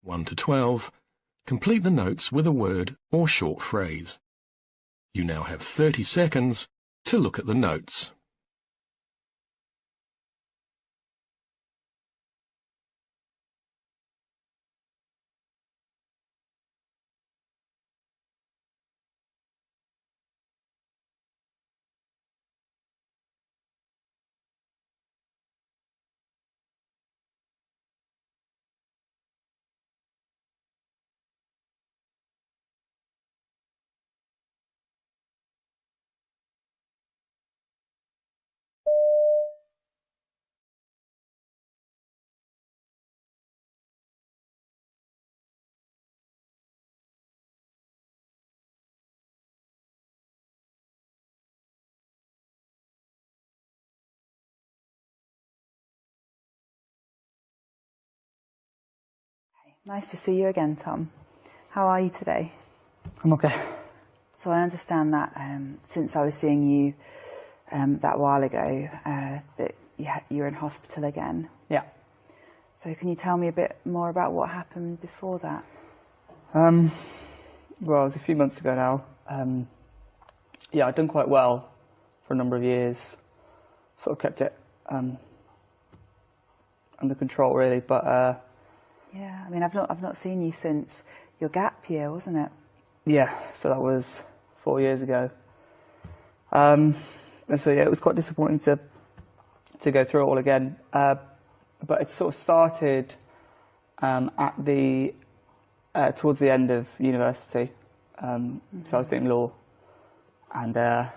1 to 12, complete the notes with a word or short phrase. You now have 30 seconds to look at the notes. Nice to see you again, Tom. How are you today? I'm okay. So I understand that since I was seeing you that while ago, that you're in hospital again. Yeah. So can you tell me a bit more about what happened before that? Well, it was a few months ago now. Yeah, I'd done quite well for a number of years. Sort of kept it under control, really, but... Yeah, I mean, I've not seen you since your gap year, wasn't it? Yeah, so that was 4 years ago. And so yeah, it was quite disappointing to go through it all again. But it sort of started at the towards the end of university. So I was doing law, and well,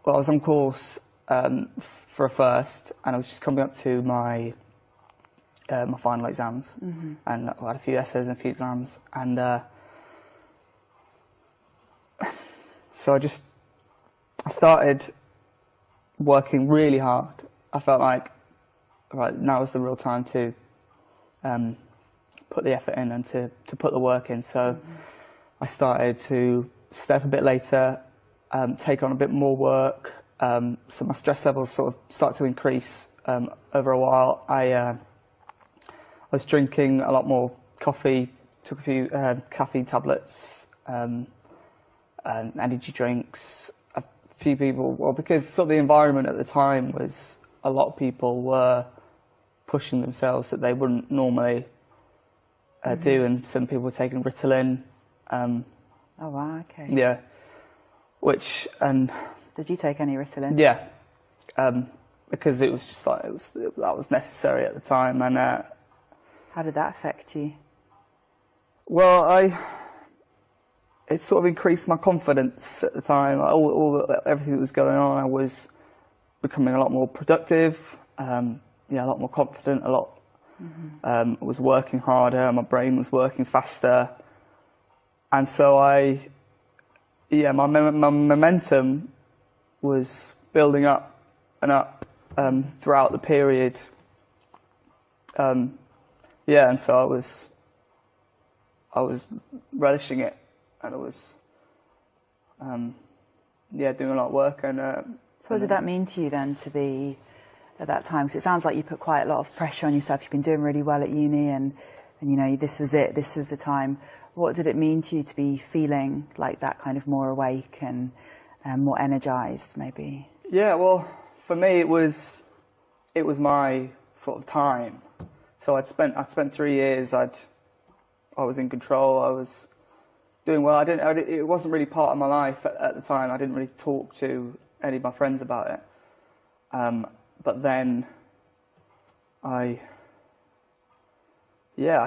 I was on course for a first, and I was just coming up to my final exams, and I had a few essays and a few exams, and so I started working really hard. I felt like, right, now is the real time to put the effort in and to put the work in. So I started to step a bit later, take on a bit more work, so my stress levels sort of start to increase over a while. I was drinking a lot more coffee, took a few caffeine tablets, and energy drinks. A few people, well, because sort of the environment at the time was a lot of people were pushing themselves that they wouldn't normally do, and some people were taking Ritalin. Oh wow, okay. Yeah, which and did you take any Ritalin? Yeah, because it was just like that was necessary at the time, and. How did that affect you? Well, it sort of increased my confidence at the time. Everything that was going on, I was becoming a lot more productive. A lot more confident. I was working harder. My brain was working faster, and so my momentum was building up and up throughout the period. Yeah, and so I was relishing it, and I was, doing a lot of work. And so, what did that mean to you then to be at that time? Because it sounds like you put quite a lot of pressure on yourself. You've been doing really well at uni, and this was it. This was the time. What did it mean to you to be feeling like that, kind of more awake and more energized, maybe? Yeah, well, for me, it was my sort of time. So I'd spent 3 years. I was in control. I was doing well. It wasn't really part of my life at the time. I didn't really talk to any of my friends about it. But then I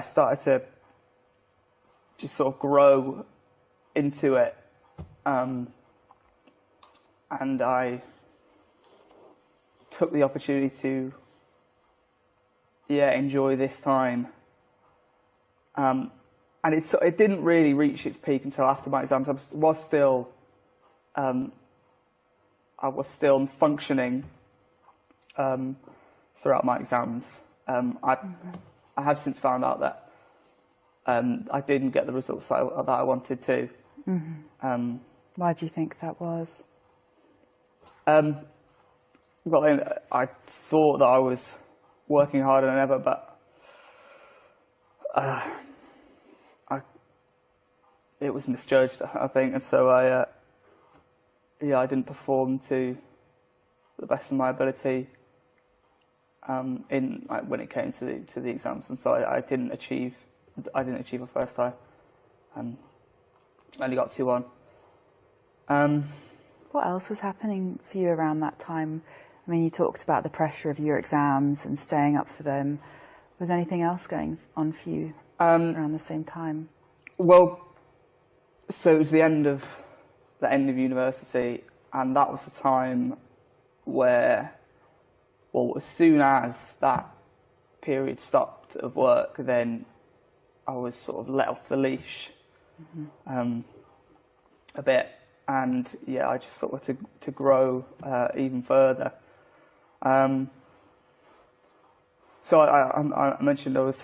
started to just sort of grow into it, and I took the opportunity to enjoy this time. And it didn't really reach its peak until after my exams. I was still functioning throughout my exams. I have since found out that I didn't get the results that I wanted to. Why do you think that was? Well, I thought that I was working harder than ever, but it was misjudged, I think, and so I didn't perform to the best of my ability when it came to the exams, and so I didn't achieve a first time. I only got 2-1. What else was happening for you around that time? I mean, you talked about the pressure of your exams and staying up for them. Was anything else going on for you around the same time? Well, so it was the end of university, and that was the time where, well, as soon as that period stopped of work, then I was sort of let off the leash a bit, and yeah, I just sort of to grow even further. So I mentioned I was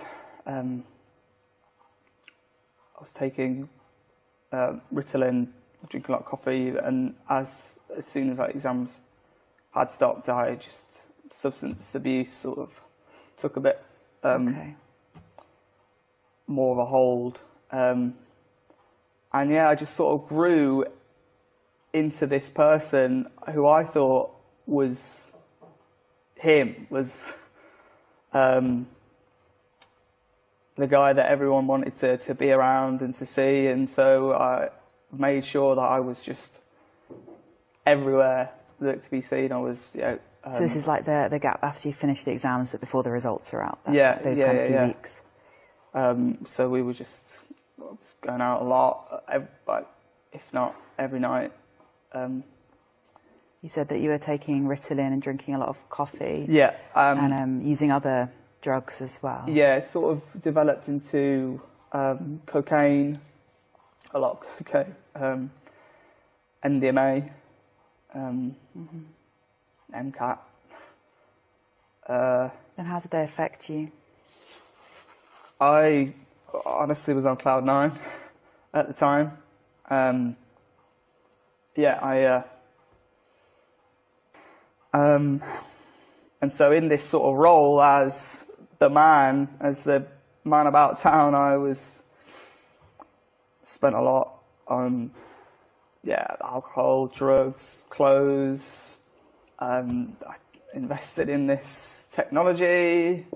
taking Ritalin, drinking a lot of coffee, and as soon as my exams had stopped, substance abuse sort of took a bit more of a hold, and yeah, I just sort of grew into this person who I thought was the guy that everyone wanted to be around and to see, and so I made sure that I was just everywhere that to be seen. I was, so this is like the gap after you finish the exams, but before the results are out. Those few weeks. So we were just going out a lot, if not every night. You said that you were taking Ritalin and drinking a lot of coffee. Yeah. And using other drugs as well. Yeah, it sort of developed into cocaine, a lot of cocaine, MDMA, MCAT. And how did they affect you? I honestly was on cloud 9 at the time. And so in this sort of role as the man about town, I spent a lot on alcohol, drugs, clothes. I invested in this technology.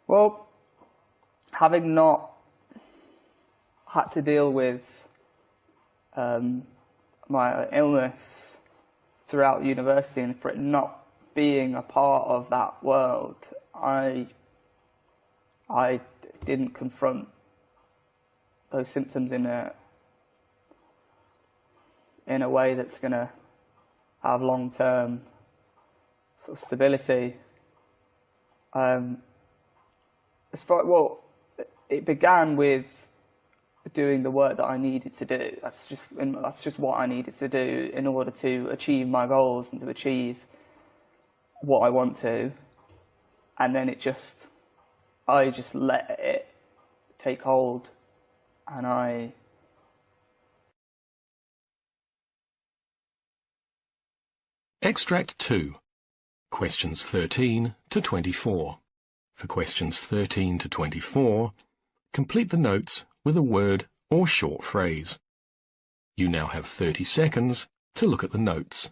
Well, having not had to deal with my illness throughout university, and for it not being a part of that world, I didn't confront those symptoms in a way that's going to have long-term sort of stability. It began with doing the work that I needed to do. That's just what I needed to do in order to achieve my goals and to achieve what I want to. And then I just let it take hold, and Extract 2. Questions 13 to 24. For questions 13 to 24, complete the notes with a word or short phrase. You now have 30 seconds to look at the notes.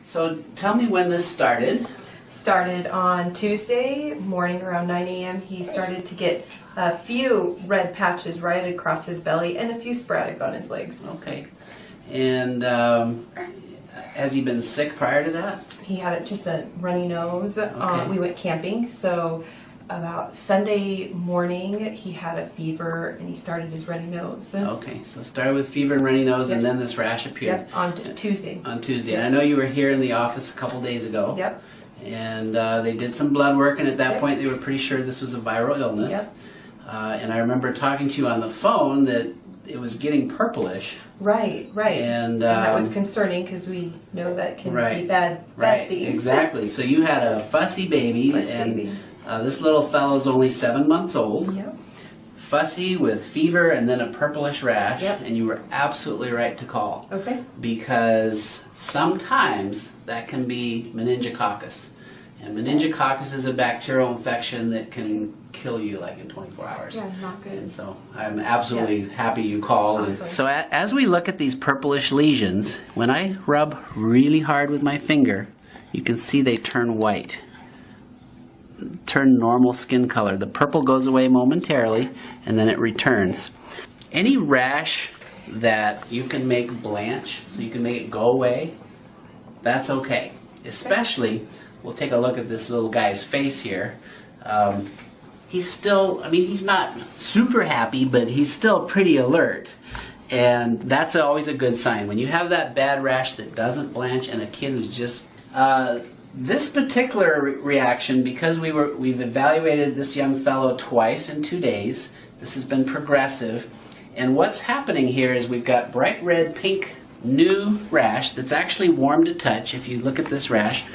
So tell me when this started. Started on Tuesday morning around 9 a.m. He started to get a few red patches right across his belly and a few sporadic on his legs. Okay. And has he been sick prior to that? He had just a runny nose. Okay. We went camping, so about Sunday morning, he had a fever and he started his runny nose. Okay, so started with fever and runny nose, and then this rash appeared. Yep, on Tuesday. On Tuesday. And I know you were here in the office a couple days ago. Yep. And they did some blood work, and at that point they were pretty sure this was a viral illness. Yep. And I remember talking to you on the phone that it was getting purplish. Right. And that was concerning because we know that can be bad things. Exactly. So you had a fussy baby, this little fellow's only 7 months old. Yep. Fussy with fever and then a purplish rash, Yep. and you were absolutely right to call. Okay. Because sometimes that can be meningococcus. And meningococcus is a bacterial infection that can kill you like in 24 hours. Yeah, not good. And so I'm absolutely happy you called. Awesome. So as we look at these purplish lesions, when I rub really hard with my finger, you can see they turn white. Turn normal skin color. The purple goes away momentarily and then it returns. Any rash that you can make blanch, so you can make it go away, that's okay. Especially, we'll take a look at this little guy's face here. He's still, he's not super happy, but he's still pretty alert. And that's always a good sign. When you have that bad rash that doesn't blanch and a kid who's just... this particular reaction, because we've evaluated this young fellow twice in 2 days, this has been progressive, and what's happening here is we've got bright red, pink, new rash that's actually warm to touch if you look at this rash,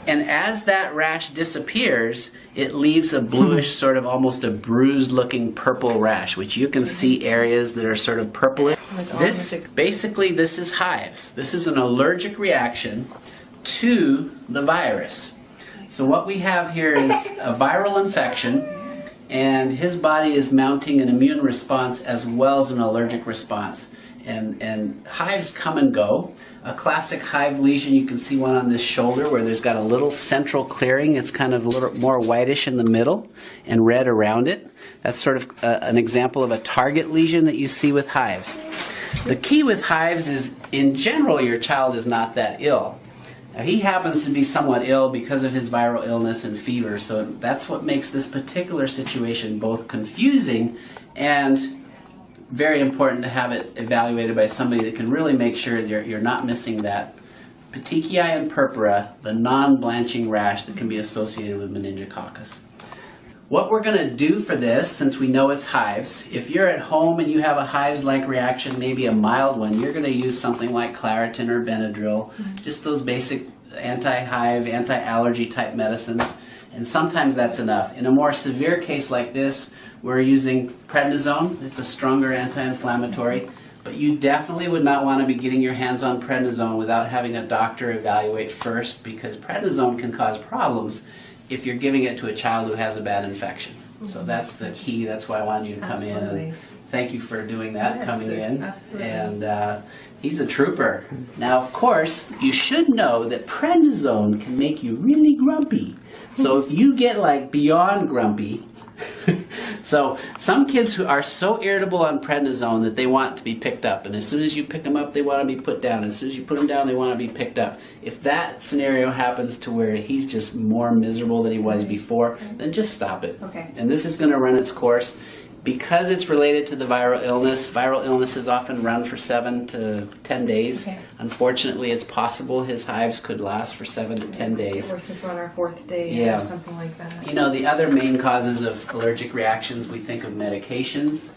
and as that rash disappears, it leaves a bluish, sort of almost a bruised looking purple rash, which you can see areas that are sort of purplish. This is hives. This is an allergic reaction to the virus. So what we have here is a viral infection, and his body is mounting an immune response as well as an allergic response. And hives come and go. A classic hive lesion, you can see one on this shoulder where there's got a little central clearing. It's kind of a little more whitish in the middle and red around it. That's sort of an example of a target lesion that you see with hives. The key with hives is, in general, your child is not that ill. Now, he happens to be somewhat ill because of his viral illness and fever, so that's what makes this particular situation both confusing and very important to have it evaluated by somebody that can really make sure you're not missing that petechiae and purpura, the non-blanching rash that can be associated with meningococcus. What we're going to do for this, since we know it's hives, if you're at home and you have a hives-like reaction, maybe a mild one, you're going to use something like Claritin or Benadryl, just those basic anti-hive, anti-allergy type medicines, and sometimes that's enough. In a more severe case like this, we're using prednisone. It's a stronger anti-inflammatory, but you definitely would not want to be getting your hands on prednisone without having a doctor evaluate first, because prednisone can cause problems if you're giving it to a child who has a bad infection. So that's the key. That's why I wanted you to come in. And thank you for doing that, coming in. Absolutely. And he's a trooper. Now, of course, you should know that prednisone can make you really grumpy. So if you get like beyond grumpy, so some kids who are so irritable on prednisone that they want to be picked up, and as soon as you pick them up they want to be put down, as soon as you put them down they want to be picked up. If that scenario happens to where he's just more miserable than he was before, then just stop it. Okay. And this is going to run its course. Because it's related to the viral illnesses often run for 7 to 10 days. Okay. Unfortunately, it's possible his hives could last for 7 to 10 days. Or since we're on our 4th day Yeah. or something like that. You know, the other main causes of allergic reactions, we think of medications,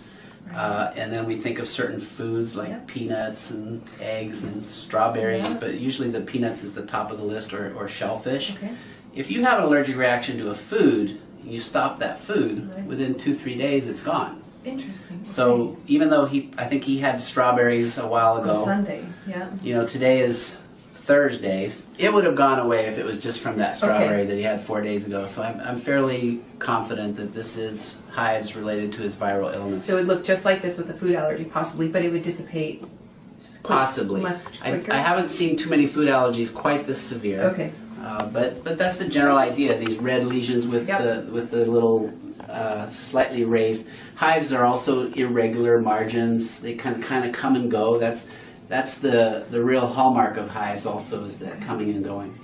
and then we think of certain foods like peanuts and eggs and strawberries, but usually the peanuts is the top of the list, or shellfish. Okay. If you have an allergic reaction to a food, you stop that food, within 2-3 days it's gone. Interesting. So even though I think he had strawberries a while ago. On Sunday, yeah. You know, today is Thursday. It would have gone away if it was just from that strawberry that he had 4 days ago. So I'm fairly confident that this is hives related to his viral illness. So it would look just like this with the food allergy, possibly, but it would dissipate. Possibly. Much quicker? I haven't seen too many food allergies quite this severe. Okay. But that's the general idea. These red lesions with the little slightly raised hives are also irregular margins. They can kind of come and go. That's the real hallmark of hives. Also, is that coming and going.